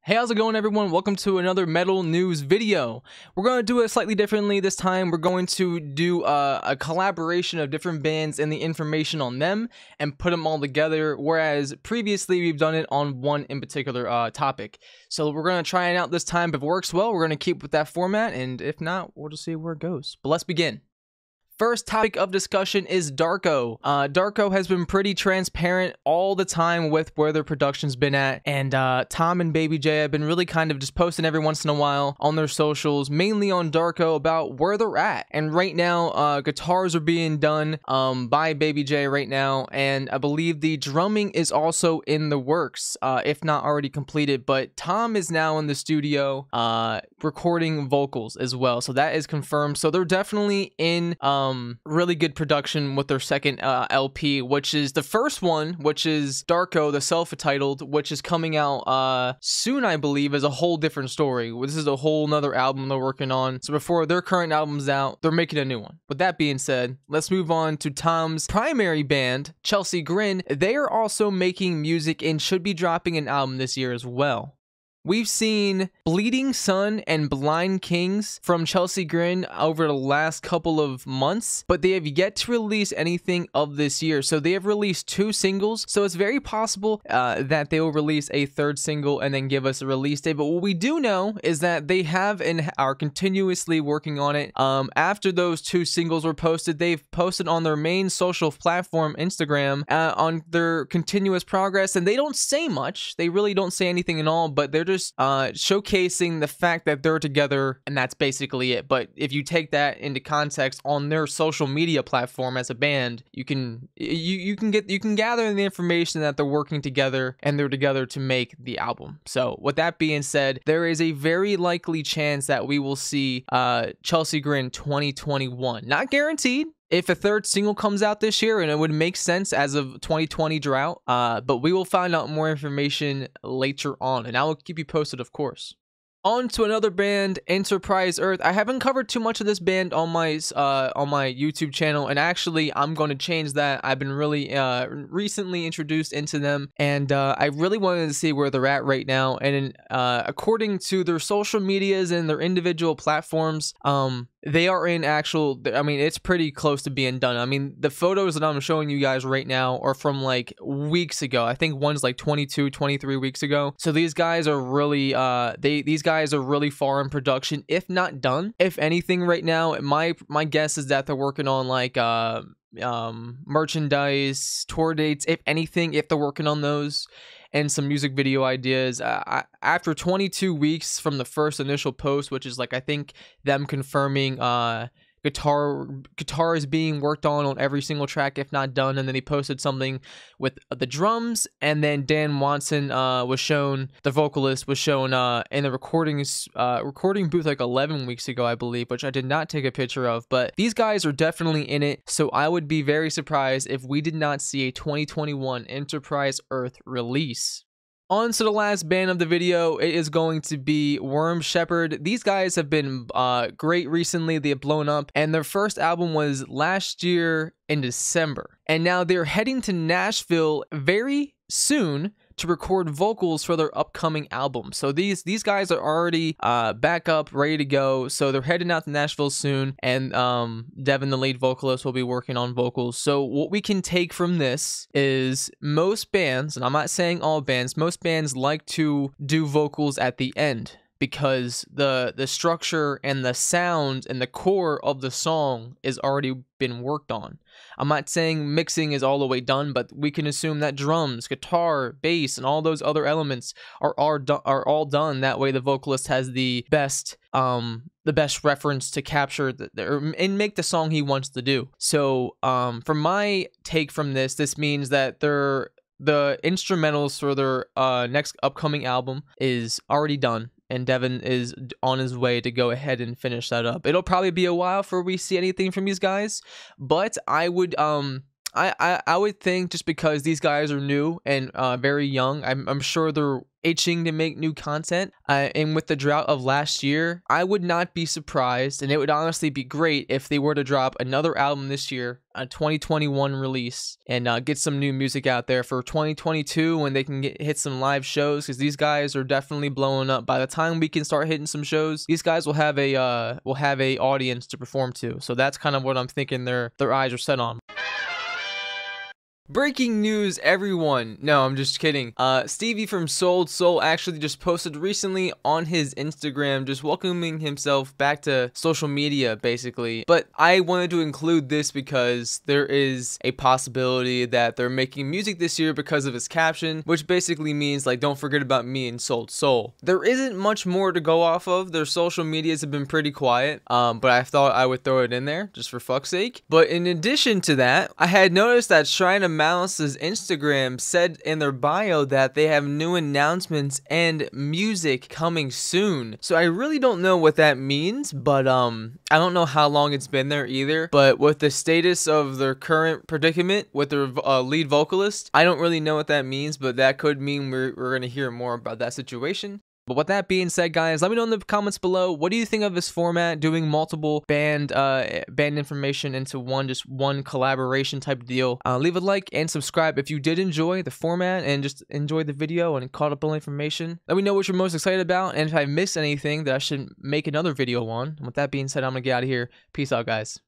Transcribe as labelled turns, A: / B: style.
A: Hey, how's it going, everyone? Welcome to another metal news video. We're going to do it slightly differently this time. We're going to do a collaboration of different bands and the information on them and put them all together, whereas previously we've done it on one in particular topic. So we're going to try it out this time. If it works well, we're going to keep with that format, and if not, we'll just see where it goes. But let's begin. First topic of discussion is Darko. Darko has been pretty transparent all the time with where their production's been at, and Tom and Baby J have been really kind of just posting every once in a while on their socials, mainly on Darko, about where they're at. And right now, guitars are being done by Baby J right now, and I believe the drumming is also in the works, if not already completed. But Tom is now in the studio recording vocals as well, so that is confirmed. So they're definitely in really good production with their second LP, which is the first one, which is Darko, the self-titled, which is coming out soon, I believe, is a whole different story. This is a whole nother album they're working on. So before their current album's out, they're making a new one. With that being said, let's move on to Tom's primary band, Chelsea Grin. They are also making music and should be dropping an album this year as well. We've seen Bleeding Sun and Blind Kings from Chelsea Grin over the last couple of months, but they have yet to release anything of this year. So they have released 2 singles, so it's very possible that they will release a 3rd single and then give us a release date. But what we do know is that they have and are continuously working on it. After those 2 singles were posted, they've posted on their main social platform, Instagram, on their continuous progress, and they don't say much. They really don't say anything at all, but they're just showcasing the fact that they're together, and that's basically it. But if you take that into context on their social media platform as a band, you can gather the information that they're working together and they're together to make the album. So with that being said, there is a very likely chance that we will see Chelsea Grin 2021. Not guaranteed. If a 3rd single comes out this year, and it would make sense as of 2020 drought, but we will find out more information later on, and I will keep you posted, of course. On to another band, Enterprise Earth. I haven't covered too much of this band on my YouTube channel, and actually I'm going to change that. I've been really recently introduced into them, and I really wanted to see where they're at right now. And according to their social medias and their individual platforms, they are in actual, I mean, it's pretty close to being done. I mean, the photos that I'm showing you guys right now are from like weeks ago. I think one's like 22, 23 weeks ago. So these guys are really, these guys are really far in production, if not done. If anything right now, my guess is that they're working on like, merchandise, tour dates, if anything, if they're working on those, and some music video ideas. After 22 weeks from the first initial post, which is like, I think them confirming guitar is being worked on every single track, if not done, and then he posted something with the drums, and then Dan Watson was shown, the vocalist was shown in the recording booth like 11 weeks ago, I believe, which I did not take a picture of. But these guys are definitely in it, so I would be very surprised if we did not see a 2021 Enterprise Earth release. On to the last band of the video, it is going to be Worm Shepherd. These guys have been great recently. They have blown up, and their first album was last year in December. And now they're heading to Nashville very soon to record vocals for their upcoming album. So these guys are already back up, ready to go. So they're heading out to Nashville soon, and Devin, the lead vocalist, will be working on vocals. So what we can take from this is most bands, and I'm not saying all bands, most bands like to do vocals at the end, because the structure and the sound and the core of the song is already been worked on. I'm not saying mixing is all the way done, but we can assume that drums, guitar, bass, and all those other elements are all done. That way the vocalist has the best reference to capture and make the song he wants to do. So from my take from this means that the instrumentals for their next upcoming album is already done, and Devin is on his way to go ahead and finish that up. It'll probably be a while before we see anything from these guys, but I would I would think just because these guys are new and very young, I'm sure they're itching to make new content. And with the drought of last year, I would not be surprised, and it would honestly be great if they were to drop another album this year, a 2021 release, and get some new music out there for 2022 when they can hit some live shows, because these guys are definitely blowing up. By the time we can start hitting some shows, these guys will have a audience to perform to. So that's kind of what I'm thinking their eyes are set on. Breaking news, everyone. No, I'm just kidding. Stevie from Soul Soul actually just posted recently on his Instagram, just welcoming himself back to social media, basically. But I wanted to include this because there is a possibility that they're making music this year because of his caption, which basically means, like, don't forget about me and Soul Soul. There isn't much more to go off of. Their social medias have been pretty quiet, but I thought I would throw it in there just for fuck's sake. But in addition to that, I had noticed that Shrine of Malice's Instagram said in their bio that they have new announcements and music coming soon. So I really don't know what that means, but I don't know how long it's been there either. But with the status of their current predicament with their lead vocalist, I don't really know what that means, but that could mean we're gonna hear more about that situation. But with that being said, guys, let me know in the comments below, what do you think of this format, doing multiple band information into one collaboration type deal? Leave a like and subscribe if you did enjoy the format and just enjoyed the video and caught up on information. Let me know what you're most excited about, and if I missed anything that I should make another video on. And with that being said, I'm gonna get out of here. Peace out, guys.